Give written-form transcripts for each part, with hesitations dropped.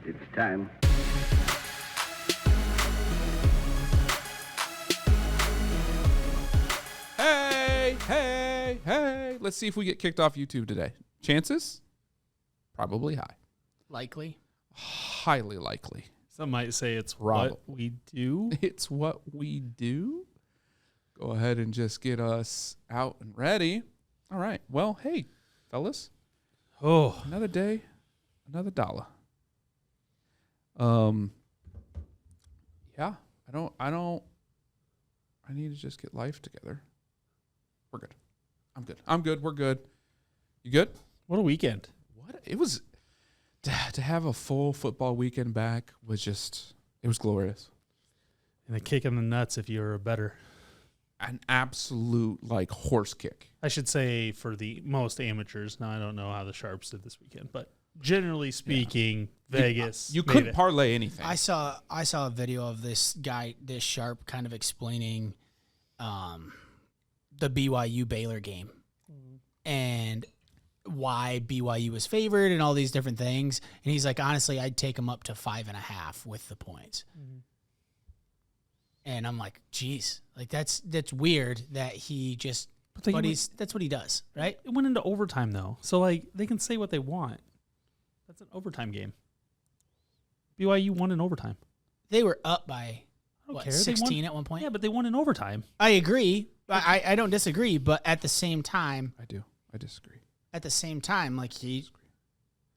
It's time. Hey. Let's see if we get kicked off YouTube today. Chances? Probably high. Likely. Highly likely. Some might say it's what we do. It's what we do. Go ahead and just get us out and ready. All right. Well, hey, fellas. Oh, Another day, another dollar. Yeah. I need to just get life together. We're good. I'm good. We're good. You good? what a weekend. What? It was to have a full football weekend back was just, it was glorious. And a kick in the nuts if you're a bettor. An absolute horse kick. I should say for the most amateurs. Now, I don't know how the Sharps did this weekend, but generally speaking, Vegas. You couldn't parlay anything. I saw a video of this guy, this Sharp, kind of explaining the BYU Baylor game and why BYU was favored and all these different things. And he's like, honestly, I'd take him up to 5.5 with the points. Mm-hmm. And I'm like, geez, that's weird that he just. That's what he does, right? It went into overtime though, so they can say what they want. That's an overtime game. BYU won in overtime. They were up by I don't what, care. 16 at one point. Yeah, but they won in overtime. I agree. I don't disagree, but at the same time, I do. I disagree. At the same time,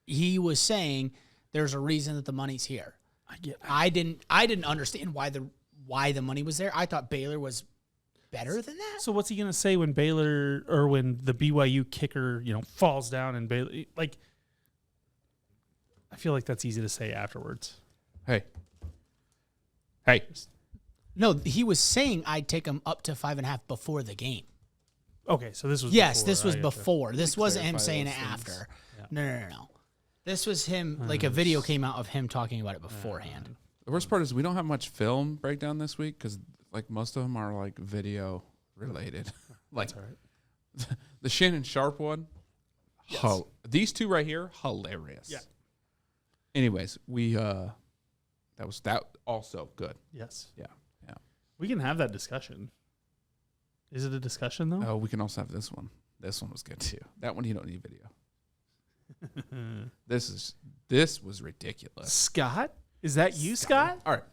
he was saying there's a reason that the money's here. I didn't understand why the money was there. I thought Baylor was better than that. So what's he gonna say when Baylor or when the BYU kicker falls down and Baylor I feel like that's easy to say afterwards. Hey. No, he was saying I'd take him up to 5.5 before the game. Okay, so this was before. This was before. This wasn't him saying it after. Yeah. No. This was him. A video came out of him talking about it beforehand. The worst part is we don't have much film breakdown this week because most of them are video related. That's all right. The Shannon Sharp one. Yes. These two right here, hilarious. Yeah. Anyways, we that also good. Yes. Yeah. We can have that discussion. Is it a discussion though? Oh, we can also have this one. This one was good too. That one you don't need video. This was ridiculous. Scott? Is that you, Scott? All right.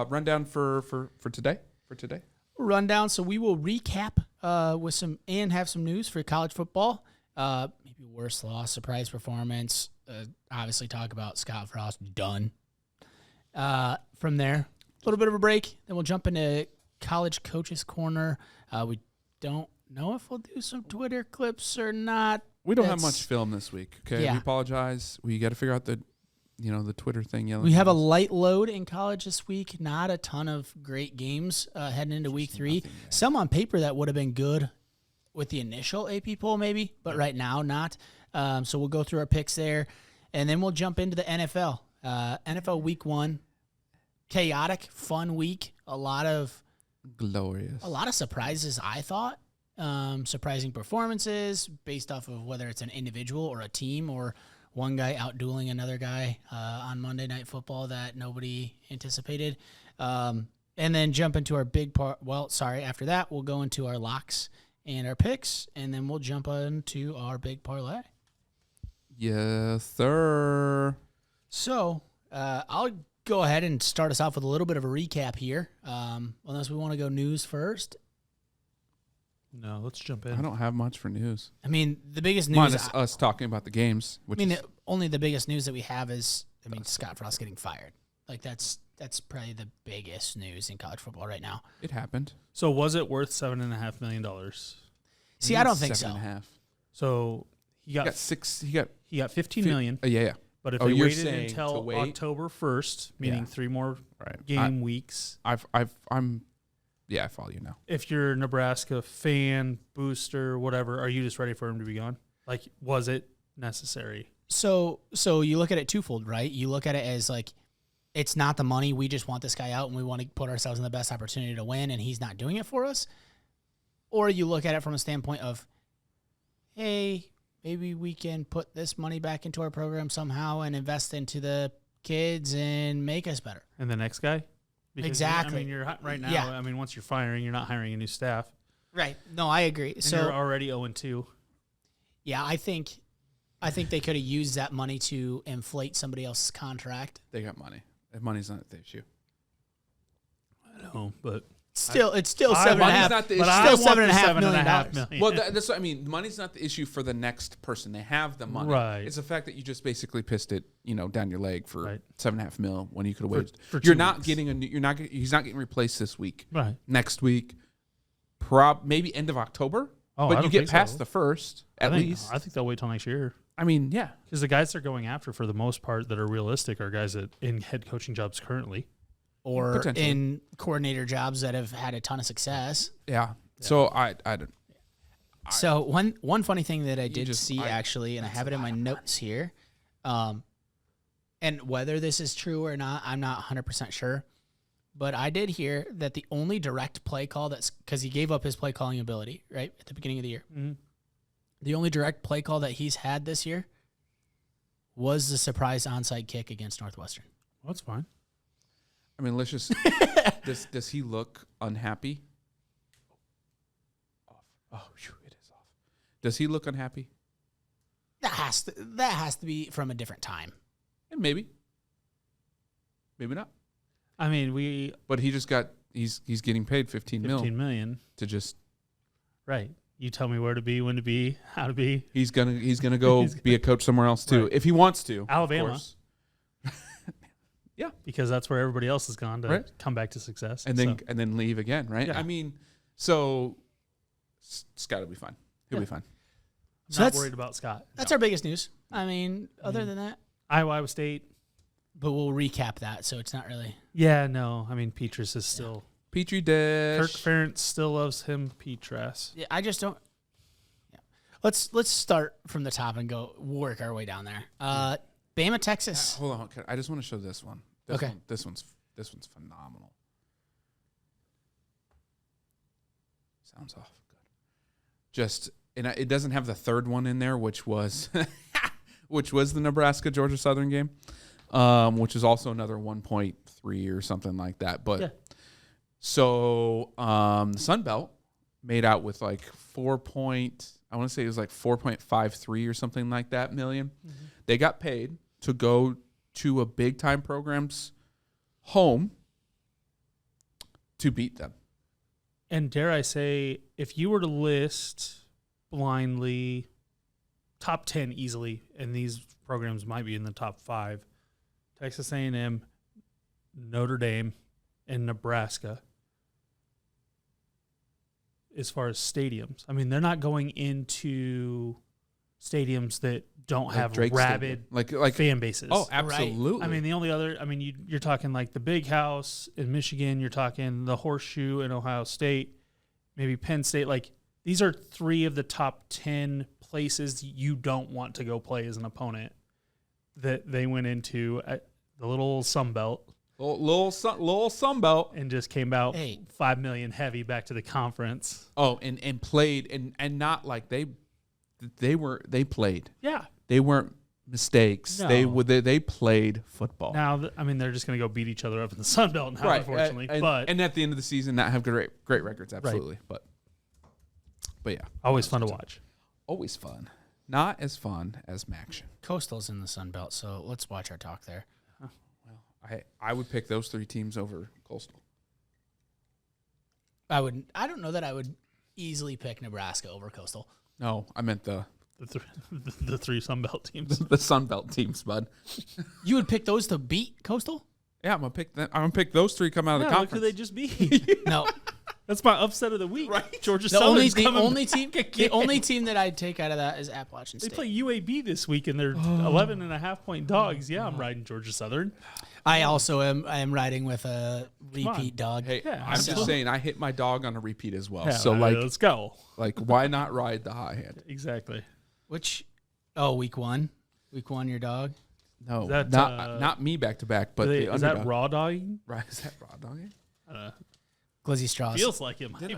Rundown for today. Rundown. So we will recap and have some news for college football. Maybe worst loss, surprise performance. Obviously talk about Scott Frost. Done. From there, a little bit of a break. Then we'll jump into college coaches corner. We don't know if we'll do some Twitter clips or not. We don't have much film this week. Okay, yeah. We apologize. We got to figure out the Twitter thing. We have a light load in college this week. Not a ton of great games heading into week 3. Some on paper that would have been good with the initial AP poll maybe, but right now not. So we'll go through our picks there, and then we'll jump into the NFL. NFL week 1, chaotic, fun week. A lot of surprises, I thought. Surprising performances based off of whether it's an individual or a team or one guy out-dueling another guy on Monday Night Football that nobody anticipated. And then jump into our big part. Well, sorry, after that, we'll go into our locks and our picks, and then we'll jump into our big parlay. Yes, sir. So I'll go ahead and start us off with a little bit of a recap here, unless we want to go news first. No, let's jump in. I don't have much for news. I mean, the biggest news... Minus us talking about the games. Only the biggest news that we have is, Scott Frost getting fired. That's probably the biggest news in college football right now. It happened. So was it worth $7.5 million? See, I don't think so. 7.5. So he got $15 million. Yeah. But if they waited until October 1st, meaning 3 more game weeks. I follow you now. If you're a Nebraska fan, booster, whatever, are you just ready for him to be gone? Was it necessary? So you look at it twofold, right? You look at it as it's not the money. We just want this guy out and we want to put ourselves in the best opportunity to win, and he's not doing it for us. Or you look at it from a standpoint of, hey, maybe we can put this money back into our program somehow and invest into the kids and make us better. And the next guy? Because Exactly. I mean, you're right now. Yeah. I mean, once you're firing, you're not hiring a new staff. Right. No, I agree. And So you're already 0-2. yeah, I think they could have used that money to inflate somebody else's contract. They got money. And money's not the issue. I know, but It's still seven and a money's half. not the But issue. still I want the $7.5 million. $7.5 Well, that's what I mean. Money's not the issue for the next person. They have the money. Right. It's the fact that you just basically pissed it, down your leg for Right. $7.5 million when you could have waited. for 2 You're not weeks. getting he's not getting replaced this week. Right. Next week, maybe end of October. Oh, I but you don't get think past so. the first at least. I think they'll wait till next year. I mean, yeah. Because the guys they're going after, for the most part, that are realistic are guys that in head coaching jobs currently. Or Potentially. in coordinator jobs that have had a ton of success. Yeah. So I don't. So one funny thing that I did just- see actually, and I have it in my notes here, and whether this is true or not, I'm not 100% sure. But I did hear that the only direct play call because he gave up his play calling ability, right, at the beginning of the year. Mm-hmm. The only direct play call that he's had this year was the surprise onside kick against Northwestern. Well, that's fine. I mean, let's just. Does he look unhappy? Off. Oh, shoot, it is off. Does he look unhappy? That has to be from a different time. And maybe. Maybe not. I mean, But he just got. He's getting paid $15 $15 million. to just. Right. You tell me where to be, when to be, how to be. He's gonna go be a coach somewhere else too, Right. if he wants to. of Alabama. course. Because that's where everybody else has gone to Right. come back to success. And then leave again, right? Yeah. I mean, so it's got to be fine. He'll be fine. So Not that's- worried about Scott. That's our biggest news. I mean, other than that, Iowa State. but we'll recap that, so it's not really. Yeah, no. I mean, Petrus is still. Petri dish. Kirk Ferentz still loves him, Petrus. Yeah, I just don't. Yeah. Let's start from the top and go work our way down there. Bama, Texas. Hold on, I just want to show this one. Okay. This one's phenomenal. Sounds off. Good. Just it doesn't have the third one in there, which was the Nebraska Georgia Southern game, which is also another 1.3 or something like that. But Yeah. so the Sun Belt made out with like I want to say it was like 4.53 or something like that million. Mm-hmm. They got paid to go to a big time program's home to beat them. And dare I say, if you were to list blindly top 10 easily, and these programs might be in the top 5, Texas A&M, Notre Dame, and Nebraska, as far as stadiums. I mean, they're not going into stadiums that don't have Drake rabid Stadium. like fan bases. Oh, absolutely. I mean, the only other, you're talking like the Big House in Michigan, you're talking the Horseshoe in Ohio State, maybe Penn State. Like, these are 3 of the top 10 places you don't want to go play as an opponent that they went into at the little Sun Belt little Sun Belt. and just came out Hey. $5 million heavy back to the conference. Oh, and played and not like they played. Yeah. They weren't mistakes. No. They played football. Now, they're just going to go beat each other up in the Sun Belt now, right. unfortunately. And at the end of the season, not have great records, absolutely. But yeah, always fun to watch. always fun. Not as fun as Maction. Coastal's in the Sun Belt, so let's watch our talk there. Well, I would pick those 3 teams over Coastal. I don't know that I would easily pick Nebraska over Coastal. No, I meant the The 3 Sun Belt teams. the Sun Belt teams, bud. You would pick those to beat Coastal? Yeah, I'm gonna pick those 3 come out of the Yeah, look who conference. they just beat. No. That's my upset of the week. Right. Georgia The only Southern's coming back the again. only team that I'd take out of that is Appalachian They State. play UAB this week, and they're 11.5-point dogs. Yeah, I'm riding Georgia Southern. I also am riding with a repeat dog. Hey, Yeah, I'm so- just saying I hit my dog on a repeat as well. Yeah, so let's go. why not ride the high hand? Exactly. Week one, your dog. No, Is that, not me back to back, but the is that underdog. raw dogging? Right? Is that raw dogging? Glizzy Strauss. Feels like it might be.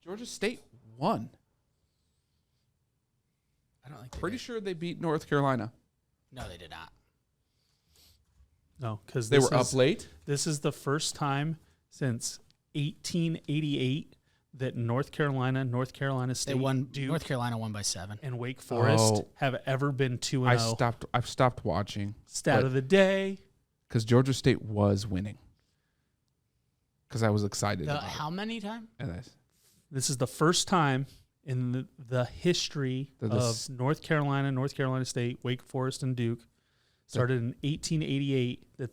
Georgia State won. I don't think they Pretty did. sure they beat North Carolina. No, they did not. No, because They were up late. This is the first time since 1888 that North Carolina State, They won. Duke, North Carolina won by 7. and Wake Forest Oh. have ever been 2-0. I've stopped watching Stat of the day. because Georgia State was winning. Because I was excited. about it. How many times? And This is the first time in the history of North Carolina State, Wake Forest, and Duke, started in 1888 that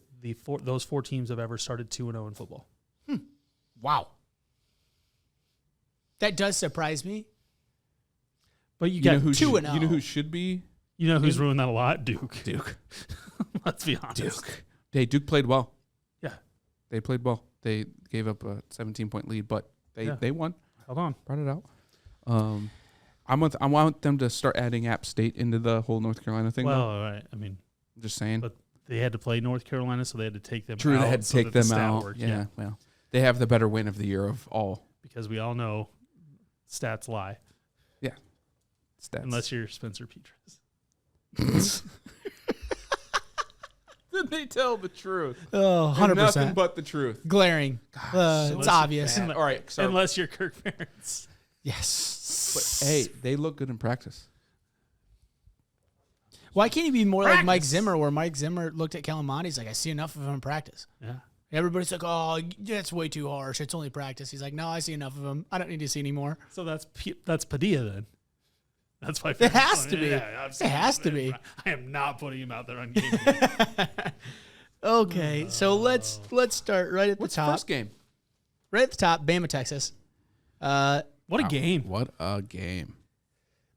those 4 teams have ever started 2-0 in football. Wow. That does surprise me. But you got 2-0. You know who should be? You know who's ruined that a lot? Duke. Duke. Let's be honest. Duke. Hey, Duke played well. Yeah. They played well. They gave up a 17-point lead, but they won. Hold on. Brought it out. I want them to start adding App State into the whole North Carolina thing. Well, all right. I mean, I'm just saying. but they had to play North Carolina, so they had to take them out. True, they had to so take that the them stat out. worked. Yeah, well, they have the better win of the year of all Because we all know stats lie. stats. Unless you're Spencer Petras. Did they tell the truth? Oh, And 100%. nothing but the truth. Glaring. It's obvious. All right, so Unless you're Kirk Ferentz. Yes. but, hey, they look good in practice. Why can't he be more like Mike Zimmer, where Mike Zimmer looked at Kellen Mond, he's like, I see enough of him in practice. Yeah. Everybody's like, oh, that's way too harsh. It's only practice. He's like, no, I see enough of him. I don't need to see any more. So that's Padilla then. That's why It has to be. Yeah, It has to be. I am not putting him out there on game day. Okay, so let's start right at the What's the top. first game? Right at the top, Bama, Texas. What a game. What a game.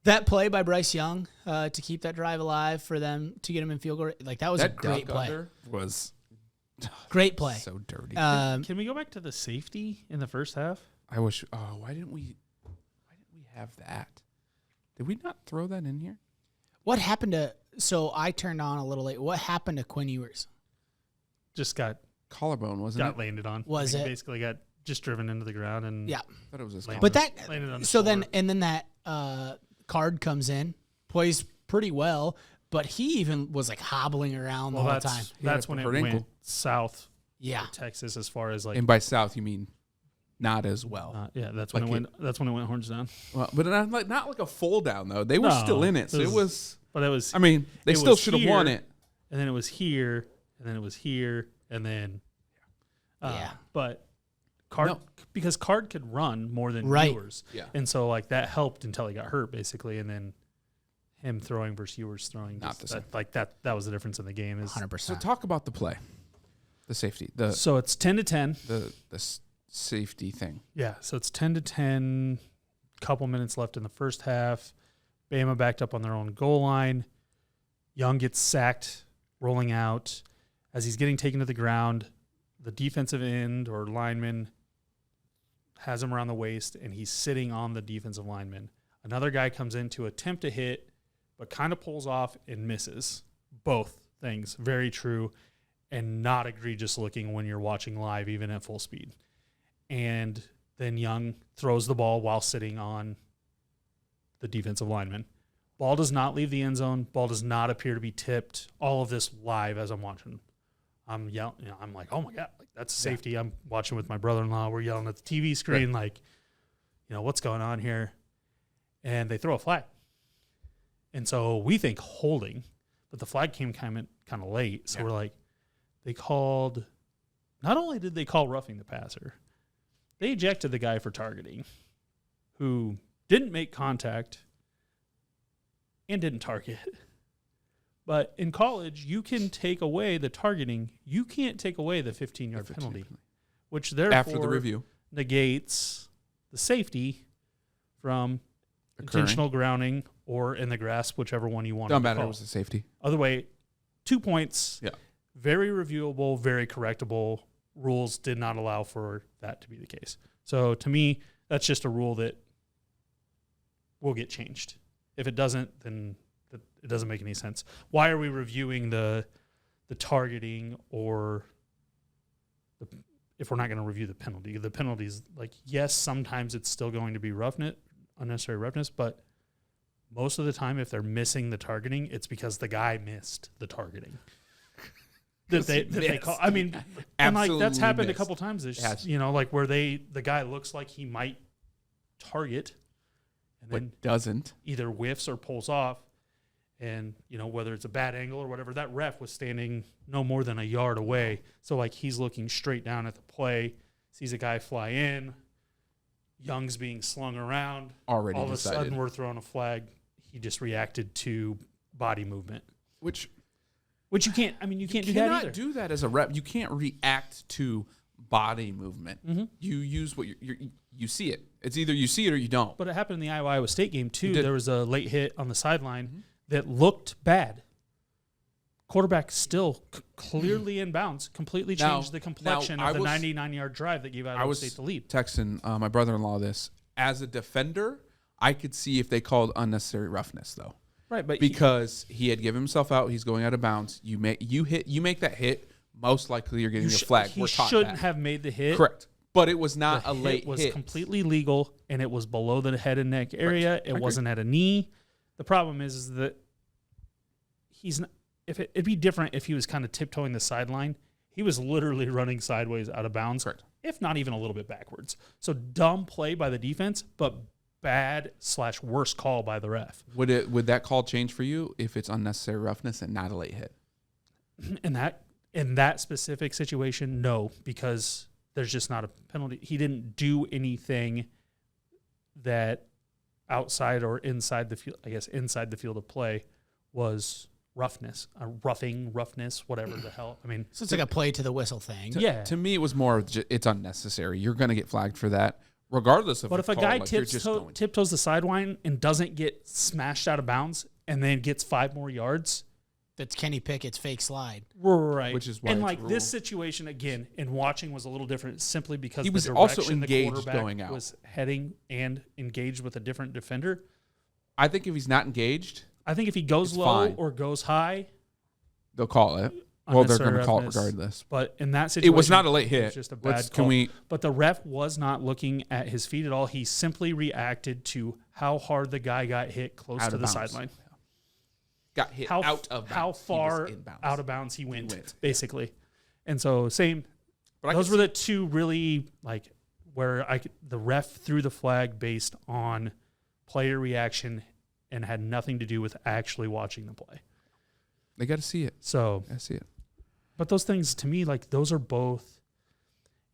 That play by Bryce Young to keep that drive alive for them to get him in field goal, like that was a great duck play. under was Great play. so dirty. Can we go back to the safety in the first half? I wish. Oh, why didn't we have that? Did we not throw that in here? What happened to? So I turned on a little late. What happened to Quinn Ewers? Just got Collarbone, wasn't it? landed on. Was Like, it? Basically got just driven into the ground and Yeah, I thought it was his Landed. but collarbone. that landed on the so then floor. and then that card comes in, plays pretty well, but he even was like hobbling around the whole time. That's He had when a it hurt went ankle. south Yeah, Texas as far as like And by south, you mean not as well. yeah, that's when Like it went. That's when it went horns down. Well, but not like a fold down though. They were No, still in it, so it was. But it was. I mean, they it still was should have won here. it. And then it was here, and then it was here, and then. Yeah. But Card No. because Card could run more than Right. Ewers. Yeah. And so like that helped until he got hurt basically, and then him throwing versus Ewers throwing. Not just- the same. that was the difference in the game. Is 100%. So talk about the play, the safety, so it's 10-10. the safety thing. Yeah, so it's 10-10. Couple minutes left in the first half. Bama backed up on their own goal line. Young gets sacked, rolling out. As he's getting taken to the ground, the defensive end or lineman has him around the waist, and he's sitting on the defensive lineman. Another guy comes in to attempt to hit, but kind of pulls off and misses. Both things, very true, and not egregious looking when you're watching live, even at full speed. And then Young throws the ball while sitting on the defensive lineman. Ball does not leave the end zone. Ball does not appear to be tipped. All of this live as I'm watching. I'm yelling. You know, I'm like, oh my God, like that's safety. I'm watching with my brother-in-law. We're yelling at the TV screen, like, you know, what's going on here? And they throw a flag. And so we think holding, but the flag came kind of late. So we're like, they called. Not only did they call roughing the passer, they ejected the guy for targeting, who didn't make contact and didn't target. But in college, you can take away the targeting. You can't take away the 15-yard penalty, which therefore After the review, negates the safety from intentional grounding or in the grasp, whichever one you want don't to matter. It call. was a safety. Other way, 2 points. Yeah. Very reviewable, very correctable. Rules did not allow for that to be the case. So to me, that's just a rule that will get changed. If it doesn't, then it doesn't make any sense. Why are we reviewing the targeting or if we're not going to review the penalty? The penalties, like, yes, sometimes it's still going to be roughness, unnecessary roughness, but most of the time, if they're missing the targeting, it's because the guy missed the targeting. that they call. I mean, and like that's happened a couple times. Like where the guy looks like he might target, and then doesn't, either whiffs or pulls off. And, whether it's a bad angle or whatever, that ref was standing no more than a yard away. So, like, he's looking straight down at the play, sees a guy fly in, Young's being slung around. Already all of decided. a sudden, we're throwing a flag. He just reacted to body movement. Which you can't, you can't do that either. You cannot do that as a ref. You can't react to body movement. Mm-hmm. You use what you see it. It's either you see it or you don't. But it happened in the Iowa State game, too. There was a late hit on the sideline that looked bad. Quarterback still clearly in bounds, completely changed the complexion of the 99-yard drive that gave Iowa State the lead. Texting my brother-in-law this. As a defender, I could see if they called unnecessary roughness, though. Right, but because he had given himself out, he's going out of bounds. You make that hit, most likely you're getting a flag. He shouldn't have made the hit. Correct. But it was not a late hit. It was completely legal, and it was below the head and neck area. Right. It wasn't at a knee. The problem is that he's not. It'd be different if he was kind of tiptoeing the sideline. He was literally running sideways out of bounds, correct, if not even a little bit backwards. So dumb play by the defense, but bad/worse call by the ref. Would that call change for you if it's unnecessary roughness and not a late hit? In that specific situation, no, because there's just not a penalty. He didn't do anything that outside or inside the field, I guess inside the field of play, was roughness, roughness, whatever the hell. So it's like a play to the whistle thing. To me, it was more of it's unnecessary. You're going to get flagged for that, regardless of. But if a guy tiptoes the sideline and doesn't get smashed out of bounds and then gets 5 more yards, that's Kenny Pickett's fake slide. Right. Which is why this situation, again, in watching was a little different simply because he was the also direction engaged the quarterback going out. was heading and engaged with a different defender. I think if he's not engaged, I think if he goes low fine. Or goes high, they'll call it. Well, they're going to call it regardless. But in that situation, it was not a late hit. It was just a bad call. Can but the ref was not looking at his feet at all. He simply reacted to how hard the guy got hit close to the sideline. Got hit out of bounds. How far out of bounds he went, basically. And so same. But those were the two really, where the ref threw the flag based on player reaction and had nothing to do with actually watching the play. They got to see it. So I see it. But those things, to me, those are both,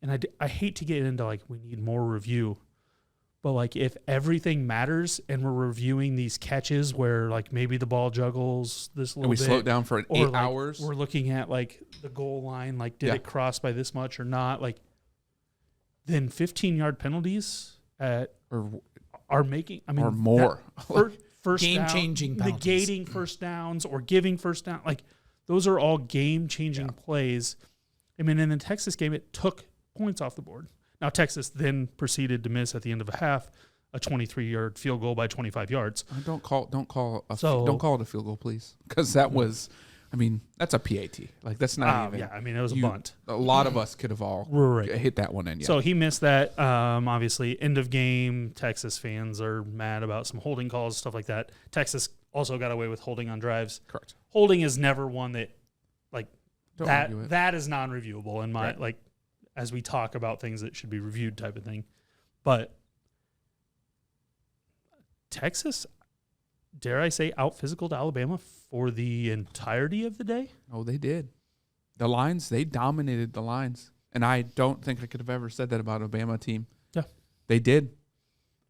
and I hate to get into, we need more review, but, if everything matters and we're reviewing these catches where, maybe the ball juggles this little bit. And we slow it down for 8 hours. We're looking at, the goal line, did it cross by this much or not? Then 15-yard penalties are making, or more. First game-changing down, negating first downs or giving first down. Those are all game-changing plays. In the Texas game, it took points off the board. Now, Texas then proceeded to miss at the end of a half a 23-yard field goal by 25 yards. Don't call it a field goal, please, because that was, that's a PAT. That's not even. Yeah, it was a bunt. A lot of us could have all hit that one in. Yeah. So he missed that. Obviously, end of game. Texas fans are mad about some holding calls, stuff like that. Texas also got away with holding on drives. Correct. Holding is never one that, that is non-reviewable in my as we talk about things that should be reviewed type of thing. But Texas, dare I say, out-physicaled Alabama for the entirety of the day? Oh, they did. The lines, they dominated the lines. And I don't think I could have ever said that about a Bama team. Yeah. They did.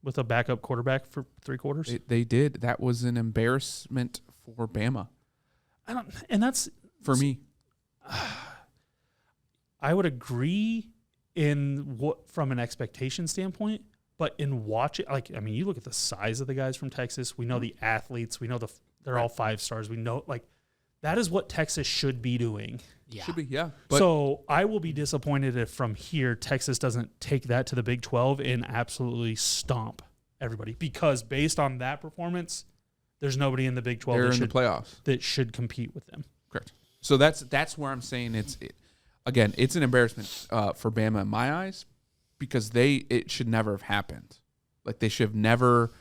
With a backup quarterback for 3 quarters? They did. That was an embarrassment for Bama. That's... For me. I would agree from an expectation standpoint, but in watching, you look at the size of the guys from Texas. We know the athletes. We know they're all 5 stars. We know, that is what Texas should be doing. Yeah. Should be, yeah. So I will be disappointed if from here Texas doesn't take that to the Big 12 and absolutely stomp everybody, because based on that performance, there's nobody in the Big 12 the playoffs that should compete with them. Correct. So that's where I'm saying again, it's an embarrassment for Bama in my eyes, because it should never have happened. They should have never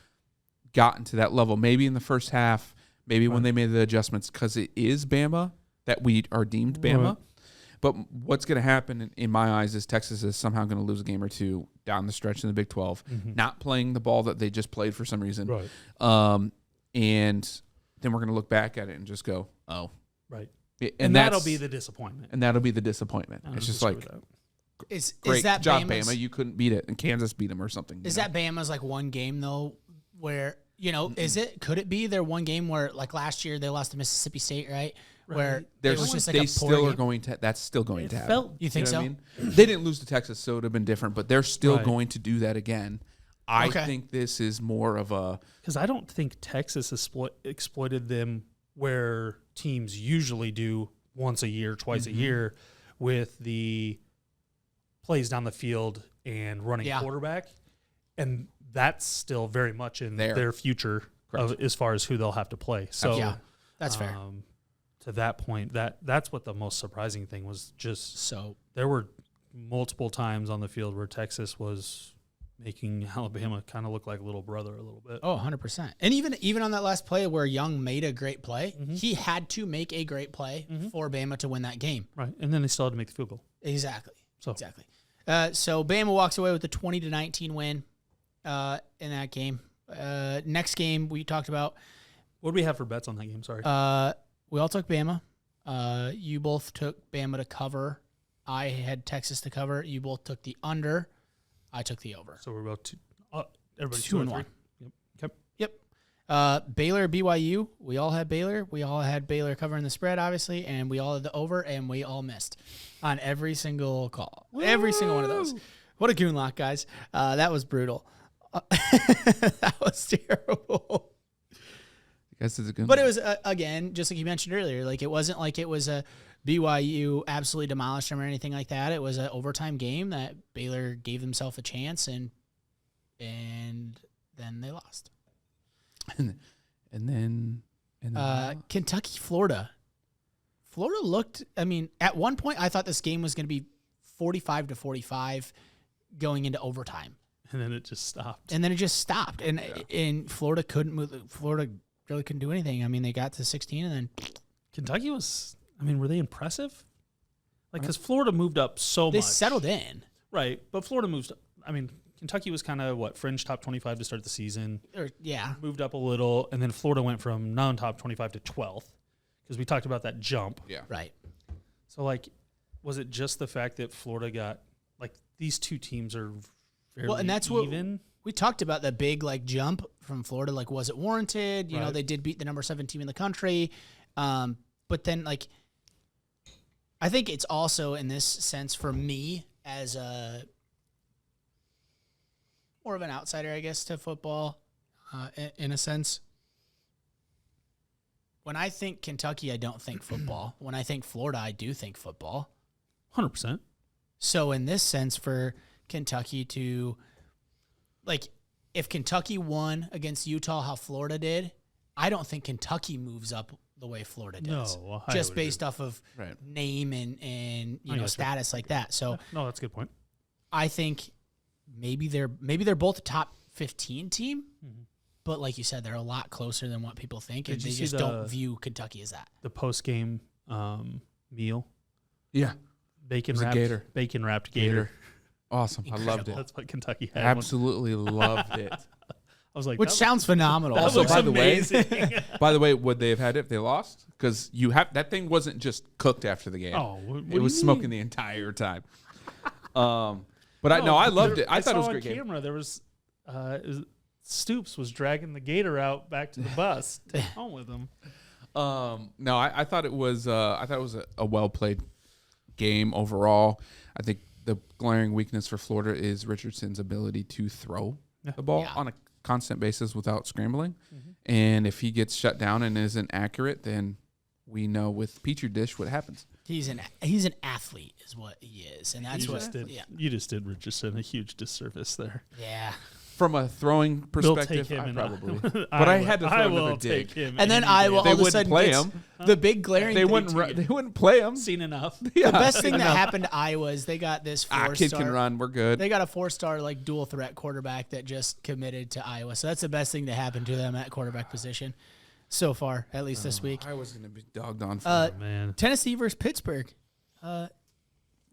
gotten to that level. Maybe in the first half, maybe when they made the adjustments, because it is Bama that we are deemed Bama. Right. But what's going to happen in my eyes is Texas is somehow going to lose a game or two down the stretch in the Big 12, not playing the ball that they just played for some reason. Right. And then we're going to look back at it and just go, oh. Right. And that'll be the disappointment. And that'll be the disappointment. It's just like, great that job, Bama's, Bama. You couldn't beat it, and Kansas beat them or something. Is that Bama's like one game though, where could it be their one game where like last year they lost to Mississippi State, right? Where it was just like they a still poor are game? going to. That's still going to happen. You think so? What I mean? They didn't lose to Texas, so it would have been different. But they're still Right. going to do that again. I think this is more of a because I don't think Texas exploited them where teams usually do once a year, twice a year, with the plays down the field and running quarterback, and that's still very much in their future as far as who they'll have to play. So that's fair. To that point, that's what the most surprising thing was. Just there were multiple times on the field where Texas was making Alabama kind of look like little brother a little bit. Oh, 100%. And even on that last play where Young made a great play, he had to make a great play for Bama to win that game. Right, and then they still had to make the field goal. Exactly. So Bama walks away with a 20-19 win in that game. Next game we talked about. What do we have for bets on that game? Sorry. We all took Bama. You both took Bama to cover. I had Texas to cover. You both took the under. I took the over. So we're about everybody's 2-1. Yep. Baylor, BYU. We all had Baylor. We all had Baylor covering the spread, obviously, and we all had the over, and we all missed on every single call. Woo! Every single one of those. What a goon lock, guys. That was brutal. That was terrible. But it was, again, just like you mentioned earlier, like it wasn't like it was a BYU absolutely demolished them or anything like that. It was an overtime game that Baylor gave themselves a chance, and then they lost. And then Kentucky, Florida. Florida looked, I mean, at one point I thought this game was going to be 45-45 going into overtime. And then it just stopped. And Florida couldn't move. Florida really couldn't do anything. I mean, they got to 16 and then Kentucky was, I mean, were they impressive? Like, because Florida moved up so much. They settled in. Right. But Florida moved, I mean, Kentucky was kind of, fringe top 25 to start the season. Moved up a little, and then Florida went from non-top 25 to 12th, because we talked about that jump. Yeah. Right. So, was it just the fact that Florida got, these two teams are fairly and that's even? What we talked about, the big, jump from Florida. Was it warranted? You know, they did beat the number 7 team in the country. But then, I think it's also in this sense for me as more of an outsider, I guess, to football, in a sense. When I think Kentucky, I don't think football. When I think Florida, I do think football. 100%. So in this sense, for Kentucky to, if Kentucky won against Utah how Florida did, I don't think Kentucky moves up the way Florida does. No, just based off of name and status like that. So no, that's a good point. I think maybe they're both a top 15 team, but like you said, they're a lot closer than what people think, and they just don't view Kentucky as that. The post game meal, bacon wrapped gator. Awesome, I loved it. That's what Kentucky had. Absolutely loved it. I was like, which sounds phenomenal. Also, by the amazing. way, would they have had it if they lost? Because that thing wasn't just cooked after the game. Oh, it was smoking the entire time. But I loved it. I thought it was a great game. Camera, there was Stoops was dragging the gator out back to the bus to home with him. No, I thought it was a well played game overall. I think the glaring weakness for Florida is Richardson's ability to throw the ball on a constant basis without scrambling. And if he gets shut down and isn't accurate, then we know with Petri Dish what happens. He's an athlete is what he is, and that's you just did Richardson a huge disservice there. Yeah. from a throwing perspective, take him I in probably. Iowa. But I had to throw I another will dig. take him. And then any Iowa day. all of a wouldn't sudden play gets him. the big glaring They thing wouldn't. to you. They wouldn't play him. Seen enough. Yeah. The best thing that happened to Iowa is they got this Kid can 4-star. run. We're good. They got a 4-star like dual threat quarterback that just committed to Iowa. So that's the best thing that happened to them at quarterback position so far, at least this week. I was going to be dogged on for Man. Tennessee versus Pittsburgh.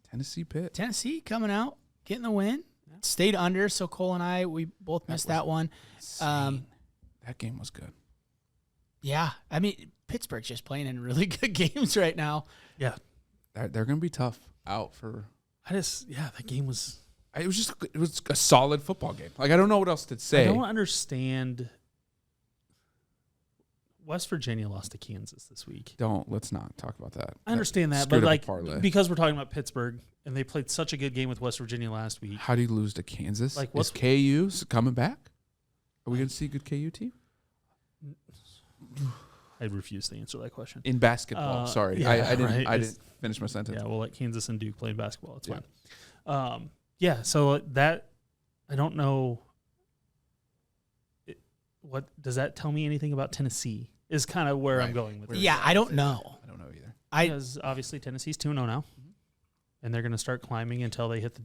Tennessee Pitt. Tennessee coming out, getting the win. Stayed under, so Cole and I, we both missed that one. That game was good. Yeah, I mean, Pittsburgh's just playing in really good games right now. Yeah. They're going to be tough out for. That game was. It was a solid football game. Like I don't know what else to say. I don't understand. West Virginia lost to Kansas this week. Let's not talk about that. I understand that, Screwed but up a like parlay. because we're talking about Pittsburgh and they played such a good game with West Virginia last week. How do you lose to Kansas? Like, is KU coming back? Are we going to see a good KU team I refuse to answer that question. in basketball? Sorry, yeah, I didn't. right. I didn't finish my sentence. Yeah, we'll let Kansas and Duke play in basketball. It's Yeah. fine. So that I don't know. What does that tell me anything about Tennessee? Is kind of where I'm Right. going with it. Yeah, I don't know. I don't know either. Because obviously Tennessee's 2-0 now, and they're going to start climbing until they hit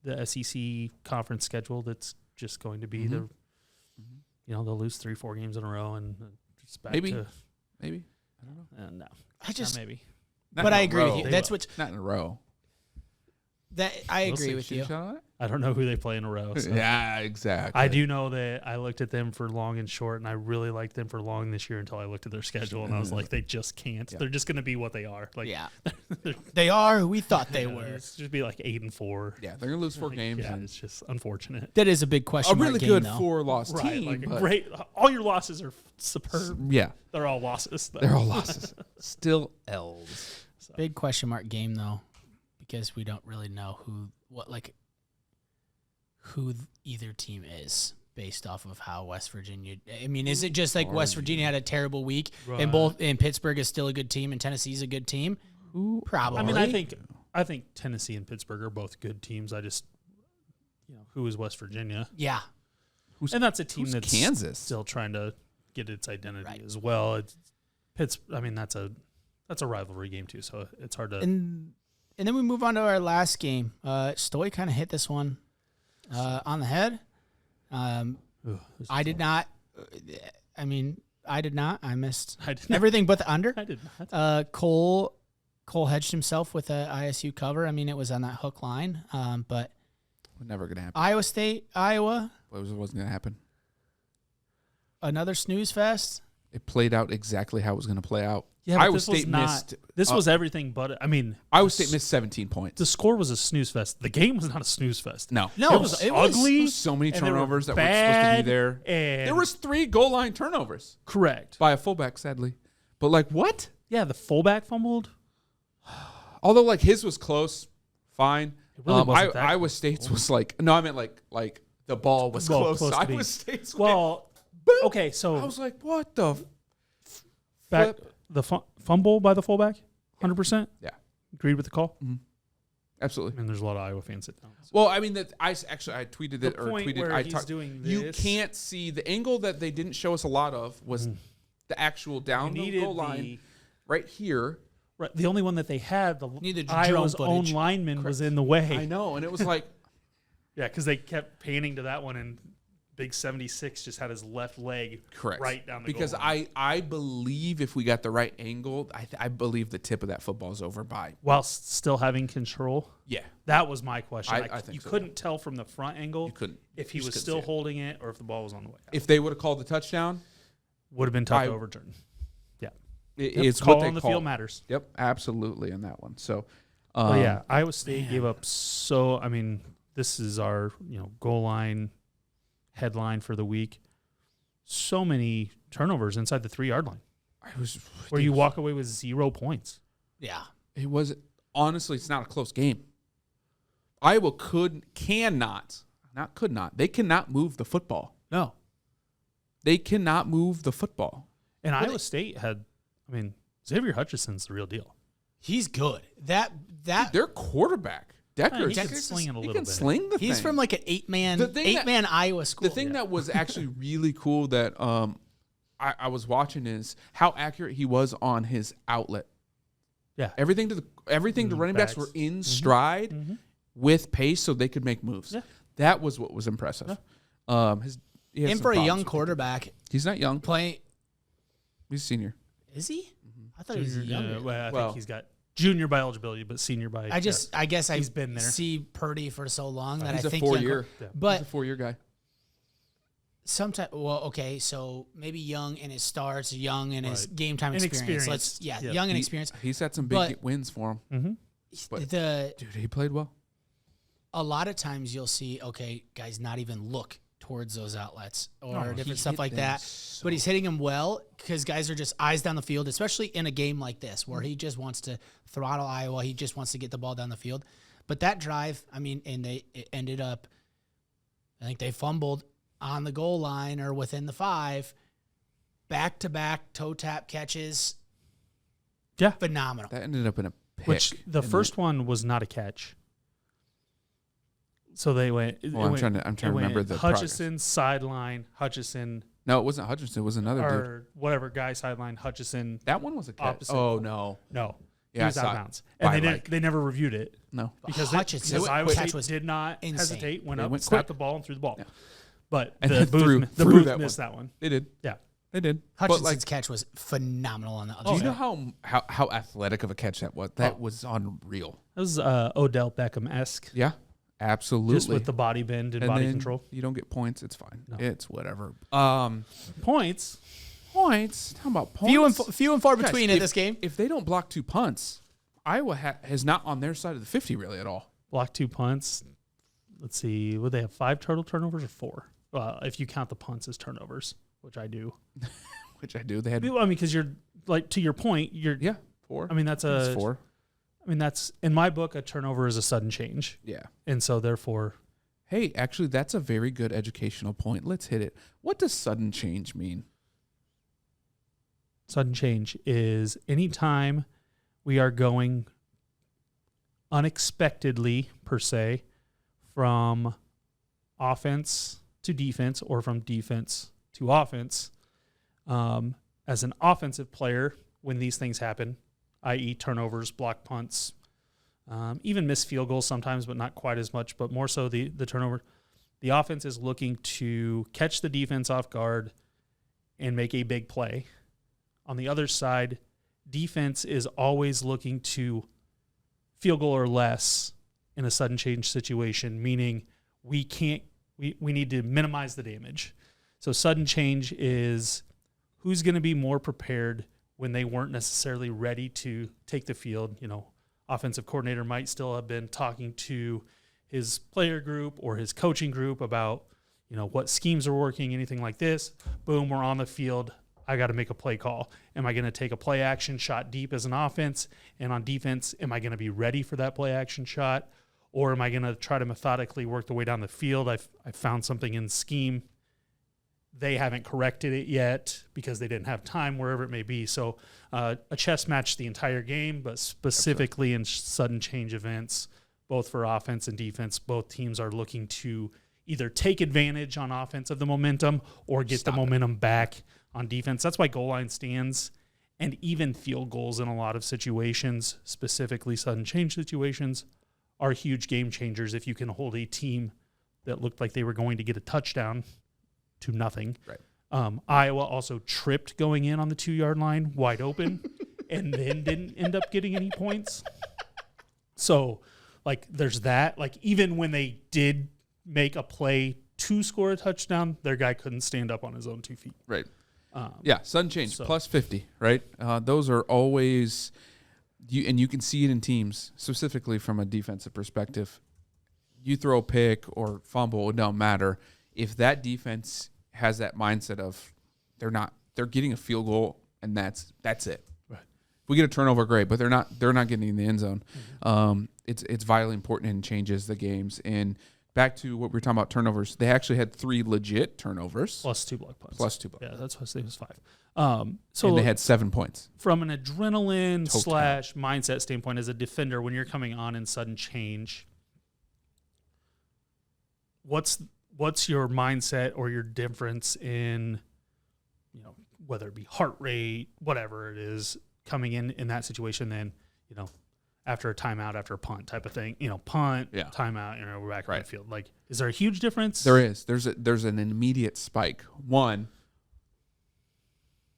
the SEC conference schedule. That's just going to be they'll lose 3-4 games in a row and just back Maybe. to Maybe. I don't know. no. Not maybe. Not but in I a agree row. with you. That's what Not in a row. I We'll agree see. with Shoot you. a shot on it? I don't know who they play in a row. So. Yeah, exactly. I do know that I looked at them for long and short, and I really liked them for long this year until I looked at their schedule, and I was like, they just can't. Yeah. They're just going to be what they are. Like, Yeah, they are who we thought they were. It's just be like 8-4. Yeah, they're gonna lose 4 games. Yeah, and it's just unfortunate. That is a big a question. really mark game, good though. 4-loss Right, team. like a but- great. All your losses are superb. Yeah, They're all losses. Though. they're all losses. Still L's. Big question mark game though, because we don't really know who either team is based off of how West Virginia. I mean, is it just like West Virginia had a terrible week and Pittsburgh is still a good team and Tennessee's a good team? Probably. I mean, I think Tennessee and Pittsburgh are both good teams. I just, who is West Virginia? Yeah. And that's a team who's that's Kansas? still trying to get its identity Right. as well. I mean, that's a rivalry game too, so it's hard to. And then we move on to our last game. Stoy kind of hit this one on the head. I did not. I did not. I missed everything but the under. I did not. Cole hedged himself with a ISU cover. I mean, it was on that hook line. But Never gonna happen. Iowa State, Iowa, It wasn't gonna happen. another snooze fest. It played out exactly how it was gonna play out. Yeah, but Iowa this was State not- missed. This was everything but. I mean, Iowa State missed 17 points. the score was a snooze fest. The game was not a snooze fest. No, No, it was it was- ugly. There was so many and they were turnovers that weren't supposed to be bad, there. And There was 3 goal line turnovers correct. by a fullback, sadly. But like what? Yeah, the fullback fumbled. Although like his was close, fine. It really wasn't that Iowa close. State's was like no, I meant like the ball was close. to Iowa be. State's. Well, boom. okay, so I was like, what the? back flip? the fumble by the fullback, 100%. Yeah, Agreed with the call. absolutely. And there's a lot of Iowa fans that don't. Well, I mean that I tweeted it or point tweeted. where I he's talked. doing You this- can't see the angle that they didn't show us a lot of was the actual down the goal line right here. Right, the only one that they had, Needed drone Iowa's own footage. lineman was in the way. I know, and it was like Yeah, because they kept panning to that one, and Big 76 just had his left leg correct right down the because goal line. I believe if we got the right angle, I believe the tip of that football is over by. While still having control. Yeah, That was my question. I think you so. couldn't tell from the front angle you couldn't if he you was just still couldn't see it. holding it or if the ball was on the way out. If they would have called the touchdown, Would have been tough I- to overturn. Yeah. it's Call what they on the call. field matters. Yep, absolutely on that one. So, But yeah, Iowa State gave up I mean, this is our, goal line headline for the week. So many turnovers inside the 3-yard line where you walk away with 0 points. Yeah. It was honestly, it's not a close game. Iowa cannot. They cannot move the football. No. They cannot move the football. And Iowa State Xavier Hutchinson's the real deal. He's good. That Their quarterback Decker. He can sling it a He little can bit. sling the thing. He's from like an eight-man Iowa school. The thing that was actually really cool that I was watching is how accurate he was on his outlet. Yeah. Everything to running backs were in stride with pace so they could make moves. Yeah. That was what was impressive. and for a young quarterback, he's not young. playing. He's a senior. Is he? I thought he was younger. I think he's got junior by eligibility, but senior by. I guess he's been there. See Purdy for so long that He's I a think 4-year. But he's a 4-year guy. sometimes, okay, so maybe young in his starts, young in his game time experience. Young and experienced. He's had some big wins for him. But dude, he played well. A lot of times you'll see, guys, not even look towards those outlets or different stuff like that. But he's hitting them well because guys are just eyes down the field, especially in a game like this where he just wants to throttle Iowa. He just wants to get the ball down the field. But that drive, and it ended up, I think they fumbled on the goal line or within the 5, back-to-back toe tap catches. Yeah. Phenomenal. That ended up in a pick. Which the first one was not a catch. So they went. I'm trying to remember the Hutchison sideline. Hutchison. No, it wasn't Hutchison. It was another or whatever guy sideline. Hutchison. That one was a catch. Opposite. Oh no. He was out of bounds, and they never reviewed it. No, because Iowa State did not hesitate. Went up, snapped the ball, and threw the ball. Yeah. But the Booth missed that one. They did. Yeah, they did. Hutchinson's catch was phenomenal on the other side. Do you know how athletic of a catch that was? That was unreal. That was Odell Beckham-esque. Yeah. Absolutely. Just with the body bend and body control. You don't get points. It's fine. No. It's whatever. Points. How about points? Few and far between in this game. If they don't block 2 punts, Iowa is not on their side of the 50 really at all. Block 2 punts. Let's see. Would they have 5 total turnovers or 4? If you count the punts as turnovers, which I do. They had. Because you're like to your point. 4. That's 4. That's in my book. A turnover is a sudden change. Yeah. And so therefore. Hey, actually, that's a very good educational point. Let's hit it. What does sudden change mean? Sudden change is anytime we are going unexpectedly, per se, from offense to defense or from defense to offense. As an offensive player, when these things happen, i.e. turnovers, block punts, even missed field goals sometimes, but not quite as much, but more so the turnover. The offense is looking to catch the defense off guard and make a big play. On the other side, defense is always looking to field goal or less in a sudden change situation, meaning we need to minimize the damage. So sudden change is who's going to be more prepared when they weren't necessarily ready to take the field. Offensive coordinator might still have been talking to his player group or his coaching group about, what schemes are working, anything like this. Boom, we're on the field. I got to make a play call. Am I going to take a play action shot deep as an offense? And on defense, am I going to be ready for that play action shot? Or am I going to try to methodically work the way down the field? I've found something in scheme. They haven't corrected it yet because they didn't have time, wherever it may be. So a chess match the entire game, but specifically in sudden change events, both for offense and defense, both teams are looking to either take advantage on offense of the momentum or get the momentum back on defense. That's why goal line stands and even field goals in a lot of situations, specifically sudden change situations, are huge game changers if you can hold a team that looked like they were going to get a touchdown to nothing. Right. Iowa also tripped going in on the 2-yard line wide open and then didn't end up getting any points. So, there's that. Even when they did make a play to score a touchdown, their guy couldn't stand up on his own 2 feet. Right. Sudden change, plus 50, right? Those are always, and you can see it in teams, specifically from a defensive perspective. You throw a pick or fumble, it don't matter. If that defense has that mindset of they're getting a field goal and that's it. Right. If we get a turnover, great, but they're not getting in the end zone. Mm-hmm. It's vitally important and changes the games. And back to what we were talking about turnovers, they actually had 3 legit turnovers. Plus 2 block punts. Yeah, that's why it was 5. So and they had 7 points. From an adrenaline / mindset standpoint as a defender, when you're coming on in sudden change, what's your mindset or your difference in, whether it be heart rate, whatever it is, coming in that situation than, after a timeout, after a punt type of thing, punt, timeout, we're back in the field. Like, is there a huge difference? There is. There's an immediate spike. One,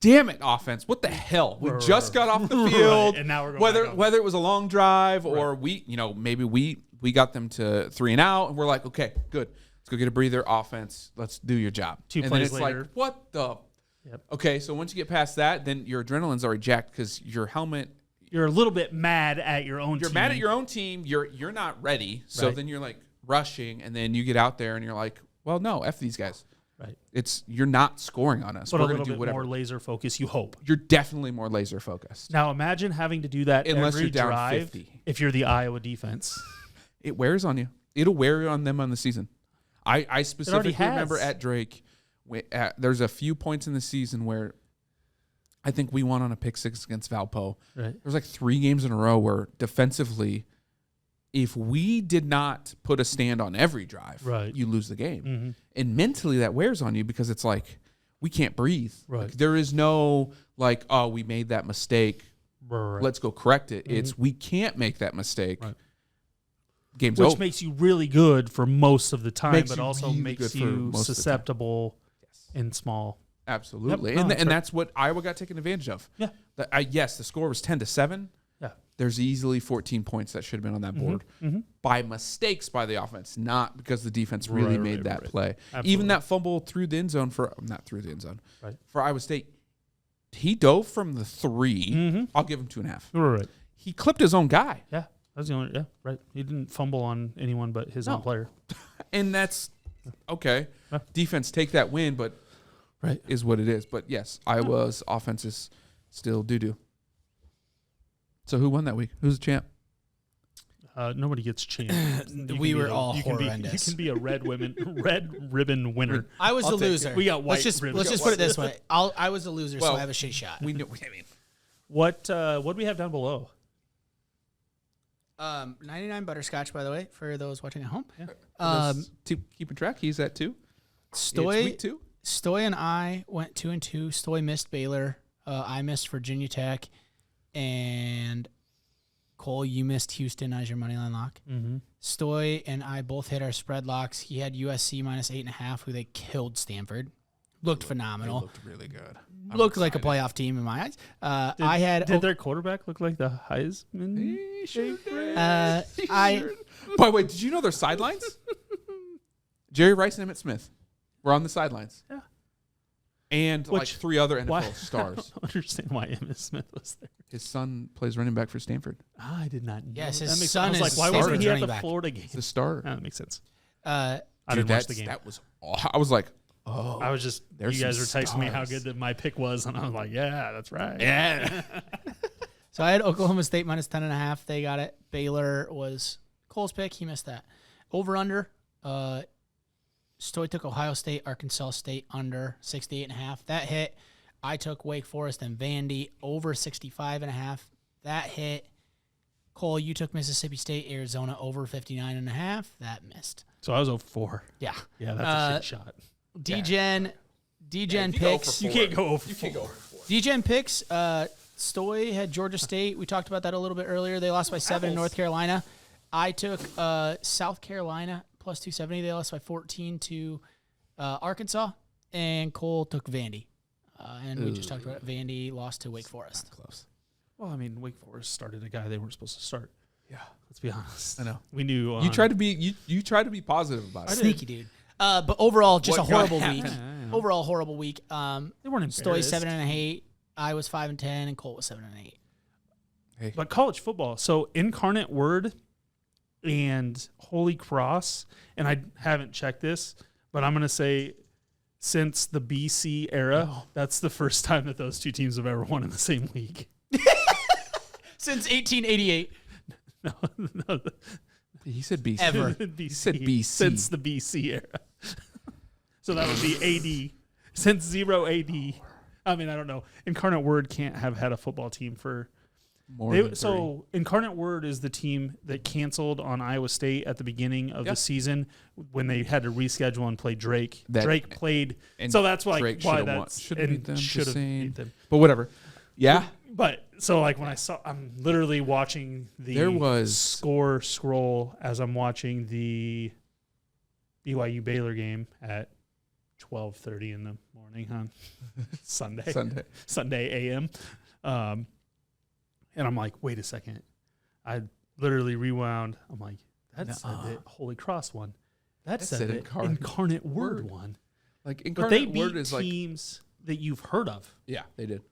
damn it, offense! What the hell? We just got off the field, and now we're going whether it was a long drive or maybe we got them to 3 and out, and we're like, okay, good, let's go get a breather. Offense, let's do your job. 2 and plays then it's later. like, what the? Yep. Okay, so once you get past that, then your adrenaline's already jacked because your helmet. You're a little bit mad at your own team. You're mad at your own team. You're not ready. So then you're like rushing, and then you get out there and you're like, well, no, F these guys. Right. You're not scoring on us. But We're a going little to do bit whatever. more laser focus, you hope. You're definitely more laser focused. Now imagine having to do that Unless every you're down drive 50. if you're the Iowa defense. It wears on you. It'll wear on them on the season. I specifically remember at Drake, there's a few points in the season where I think we won on a pick 6 against Valpo. Right. There was like 3 games in a row where defensively, if we did not put a stand on every drive, you lose the game. Mm-hmm. And mentally that wears on you because it's like, we can't breathe. Right. Like, there is no like, oh, we made that mistake. Right. Let's go correct it. Mm-hmm. It's we can't make that mistake. Right. Game's Which over. makes you really good for most of the time, Makes but you also really makes good for you most of the time. susceptible in small. Absolutely. Yep. No, And that's what Iowa got taken advantage of. Yeah. Yes, the score was 10-7. Yeah. There's easily 14 points that should have been on that board by mistakes by the offense, not because the defense really made that play. Absolutely. Even that fumble through the end zone not through the end zone, right. for Iowa State, he dove from the 3. I'll give him 2.5. Right. He clipped his own guy. Yeah. That's the only, right. He didn't fumble on anyone but his own player. And that's okay. Defense take that win, but is what it is. But yes, Iowa's offense is still doo-doo. So who won that week? Who's the champ? Nobody gets champ. We were all horrendous. You can be a red ribbon winner. I was the loser. We got white. Let's just put it this way. I was the loser, so I have a shit shot. We know. I mean, what do we have down below? 99 butterscotch, by the way, for those watching at home. Yeah. Keeping track, he's at 2. Stoy, week 2. Stoy and I went 2-2. Stoy missed Baylor. I missed Virginia Tech, and Cole, you missed Houston as your moneyline lock. Mm-hmm. Stoy and I both hit our spread locks. He had USC minus 8.5, who they killed Stanford. Looked phenomenal. Looked really good. Looked like a playoff team in my eyes. Did their quarterback look like the Heisman? He sure did. By the way, did you know their sidelines? Jerry Rice and Emmitt Smith were on the sidelines. Yeah. And like 3 other NFL stars. I don't understand why Emmitt Smith was there. His son plays running back for Stanford. I did not know. Yes, that. his son is like, why wasn't he at the back. Florida game? He's a starter. That makes sense. Uh, I didn't watch the game. That was. I was like, oh. I was just. You guys were texting me how good that my pick was, and I was like, yeah, that's right. Yeah. So I had Oklahoma State minus 10.5. They got it. Baylor was Cole's pick. He missed that. Over under. Stoy took Ohio State, Arkansas State under 68.5. That hit. I took Wake Forest and Vandy over 65.5. That hit. Cole, you took Mississippi State, Arizona over 59.5. That missed. So I was 0-4. Yeah. Yeah, that's a shit shot. D-Gen picks. You can't go 0-4. You can't go over 4. D-Gen picks. Stoy had Georgia State. We talked about that a little bit earlier. They lost by 7 in North Carolina. I took South Carolina plus 270. They lost by 14 to Arkansas. And Cole took Vandy. And we just talked about it. Vandy lost to Wake Forest. Close. Well, I mean, Wake Forest started a guy they weren't supposed to start. Yeah. Let's be honest. I know. We knew. You tried to be you tried to be positive about it. Sneaky dude. But overall, just What a horrible got week. happened? Overall, horrible week. They weren't embarrassed. Stoy 7-8. I was 5-10, and Cole was 7-8. Hey. But college football. So Incarnate Word and Holy Cross, and I haven't checked this, but I'm going to say since the BC era, that's the first time that those two teams have ever won in the same league. Since 1888. No. He said BC. Ever. He said BC. Since the BC era. So that would be AD. Since 0 AD. I mean, I don't know. Incarnate Word can't have had a football team for So Incarnate Word is the team that canceled on Iowa State at the beginning of the season when they had to reschedule and play Drake. Drake played, so that's why that should have beat them. But whatever. Yeah. But so like when I'm literally watching the score scroll as I'm watching the BYU Baylor game at 12:30 in the morning on Sunday a.m. And I'm like, wait a second. I literally rewound. I'm like, that's the Holy Cross one. That's the Incarnate Word one. Like Incarnate Word is teams that you've heard of. Yeah, they did.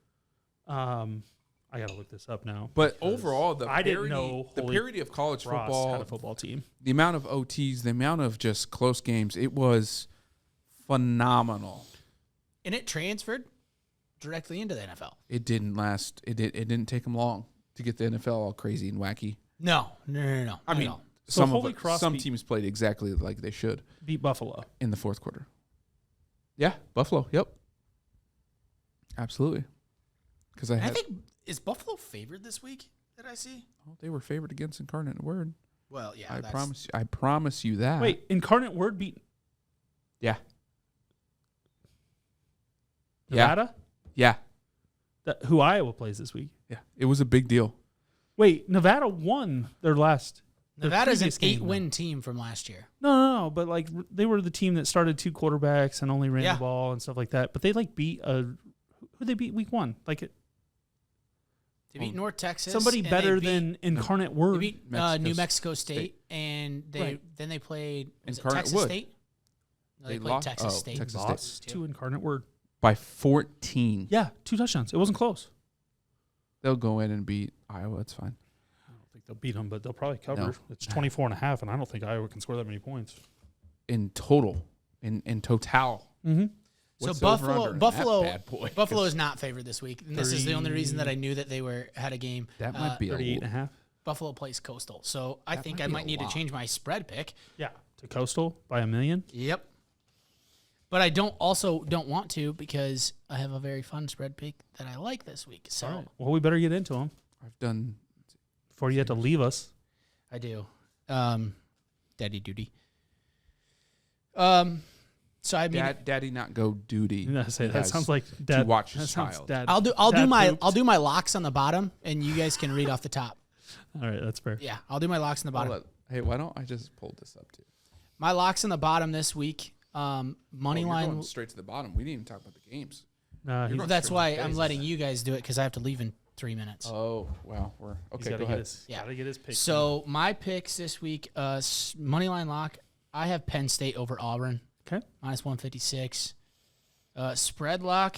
I got to look this up now. But overall, the parity of college Cross football, had a football team. The amount of OTs, the amount of just close games, it was phenomenal. And it transferred directly into the NFL. It didn't last. It didn't take them long to get the NFL all crazy and wacky. No. I mean, some teams played exactly like they should. Beat Buffalo in the fourth quarter. Yeah, Buffalo. Yep, absolutely. Because I think is Buffalo favored this week? Did I see? Oh, they were favored against Incarnate Word. Well, yeah. I promise you that. Wait, Incarnate Word beat. Yeah. Nevada. Yeah. Who Iowa plays this week. Yeah. It was a big deal. Wait, Nevada won their last. Nevada's an 8-win team from last year. No. But like they were the team that started 2 quarterbacks and only ran the ball and stuff like that. But they like beat who they beat week 1? Like it. They beat North Texas. Somebody better than Incarnate Word. They beat New Mexico State. And then they played Texas State. No, they played Texas State. Texas State to Incarnate Word by 14. Yeah, 2 touchdowns. It wasn't close. They'll go in and beat Iowa. It's fine. I don't think they'll beat them, but they'll probably cover. No. It's 24.5, and I don't think Iowa can score that many points in total. In total. Mm-hmm. So Buffalo is not favored this week, and this is the only reason that I knew that they had a game. That might be 38.5. Buffalo plays Coastal, so I think I might need to change my spread pick. Yeah, to Coastal by 1 million. Yep. But I don't want to because I have a very fun spread pick that I like this week. So right. Well, we better get into them. I've done before you have to leave us. I do. Daddy duty. So I mean, daddy not go duty. That sounds like dad. To watch his child. I'll do my locks on the bottom, and you guys can read off the top. All right, that's fair. Yeah, I'll do my locks on the bottom. Hey, why don't I just pull this up too? My locks on the bottom this week. Money line. Going straight to the bottom. We didn't even talk about the games. That's why I'm letting you guys do it because I have to leave in 3 minutes. Oh, well, we're okay. Go ahead. Gotta get his pick. So my picks this week, money line lock. I have Penn State over Auburn. Okay. Minus 156. Spread lock.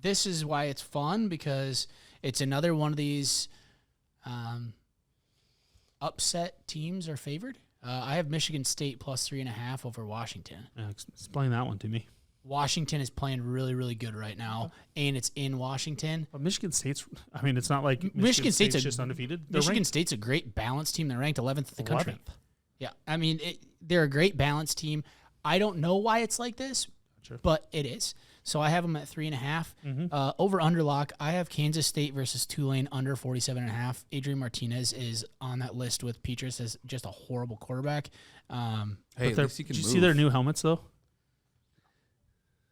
This is why it's fun because it's another one of these upset teams are favored. I have Michigan State plus 3.5 over Washington. Explain that one to me. Washington is playing really, really good right now, and it's in Washington. But Michigan State's, I mean, it's not like Michigan State's just undefeated. Michigan State's a great balanced team. They're ranked 11th in the country. Yeah, I mean, they're a great balanced team. I don't know why it's like this, but it is. So I have them at 3.5. Mm-hmm. Over under lock, I have Kansas State versus Tulane under 47.5. Adrian Martinez is on that list with Petrus as just a horrible quarterback. Hey, at least he can did you move. see their new helmets though?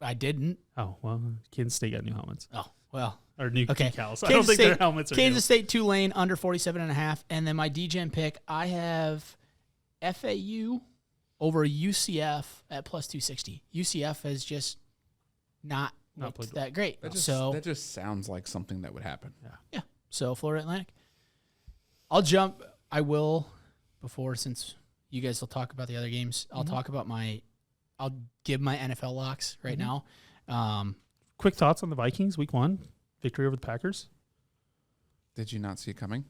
I didn't. Oh well, Kansas State got new helmets. Oh well, or new decals. I don't think their helmets are Kansas State Tulane under 47.5, and then my DGen pick, I have FAU over UCF at plus 260. UCF is just not looked that great. That just sounds like something that would happen. Yeah. So Florida Atlantic. I will before, since you guys will talk about the other games. I'll talk about I'll give my NFL locks right now. Quick thoughts on the Vikings week 1 victory over the Packers. Did you not see it coming?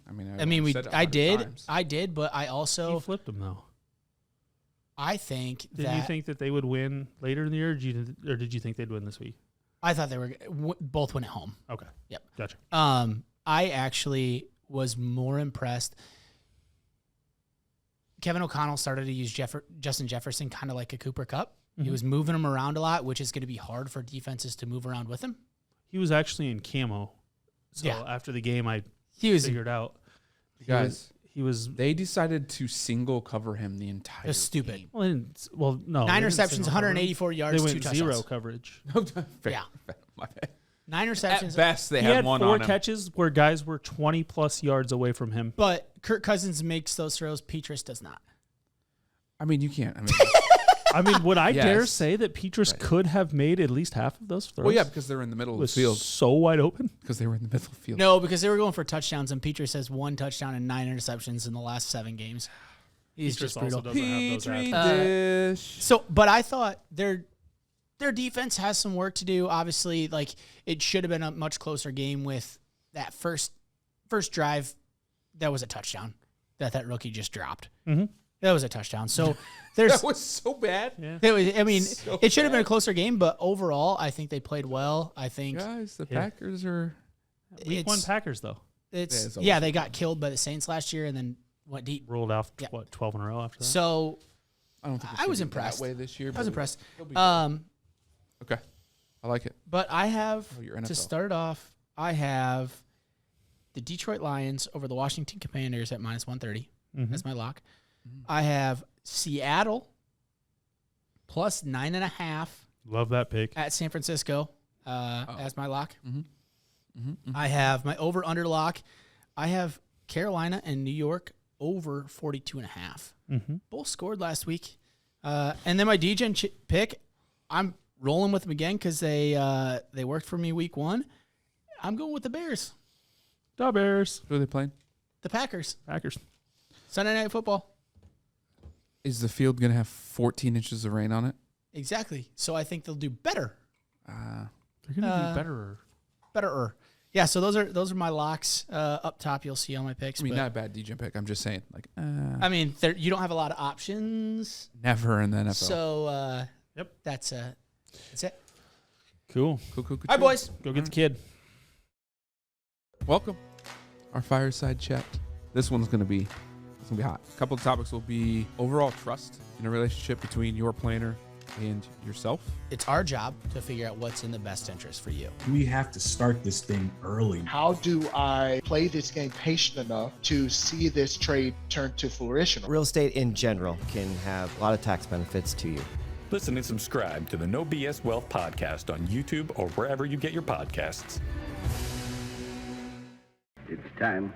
I did, but I also you flipped them though. I think Did you think that they would win later in the year, or did you think they'd win this week? I thought they were both win at home. Okay. Yep. Gotcha. I actually was more impressed. Kevin O'Connell started to use Justin Jefferson kind of like a Cooper Kupp. Mm-hmm. He was moving him around a lot, which is going to be hard for defenses to move around with him. He was actually in camo So Yeah. after the game, I He was figured out Guys, he was. they decided to single cover him the entire just stupid. game. Well, no. 9 they didn't receptions, single cover him. 184 yards, They 2 went touchdowns. 0 coverage. Fair, Yeah. my bad. 9 At receptions. best, they He had had one 4 on him. catches where guys were 20-plus yards away from him. But Kirk Cousins makes those throws. Petrus does not. I mean, you can't. I mean, I mean, would I dare Yes. say that Petrus could have made at least half of those throws? well, yeah, because they're in the middle of the was field. so wide open. Because they were in the middle of the field. No, because they were going for touchdowns, and Petrus has 1 touchdown and 9 interceptions in the last 7 games. He's Petrus just brutal. also doesn't have those Petri athletes. dish. So, but I thought their defense has some work to do. Obviously, like it should have been a much closer game with that first drive. That was a touchdown that rookie just dropped. Mm-hmm. That was a touchdown. So there's That was so bad. Yeah. it was, I mean, So it should have been a bad. closer game, but overall, I think they played well. I think Guys, the Yeah. Packers are. Week 1 it's Packers, though. it's always yeah, they got killed by the Saints last year and then went deep. Rolled off, Yeah. 12 in a row after that? So I don't think it's I gonna was be impressed. that way this year. I was impressed. He'll be Okay, okay. I like it. but I have Oh, your to NFL. start off. I have the Detroit Lions over the Washington Commanders at -130. Mhm. That's my lock. I have Seattle plus 9.5 Love that pick. at San Francisco as my lock. Mm-hmm. I have my over-under lock. I have Carolina and New York over 42.5. Mm-hmm. Both scored last week. And then my DGen pick, I'm rolling with them again because they worked for me week 1. I'm going with the Bears, Da Bears. Who are they playing? the Packers. Packers. Sunday Night Football. Is the field going to have 14 inches of rain on it? Exactly. So I think they'll do better. They're going to do better. Better. Yeah, so those are my locks. Up top, you'll see all my picks. I mean, but- not a bad DJ pick. I'm just saying, like, I mean, you don't have a lot of options. never in the NFL. So Yep. that's it. Cool. Cool. Hi, boys. Go get the kid. Welcome, our fireside chat. This one's gonna be hot. A couple of topics will be overall trust in a relationship between your planner and yourself. It's our job to figure out what's in the best interest for you. We have to start this thing early. How do I play this game patient enough to see this trade turn to fruition? Real estate in general can have a lot of tax benefits to you. Listen and subscribe to the No BS Wealth podcast on YouTube or wherever you get your podcasts. It's time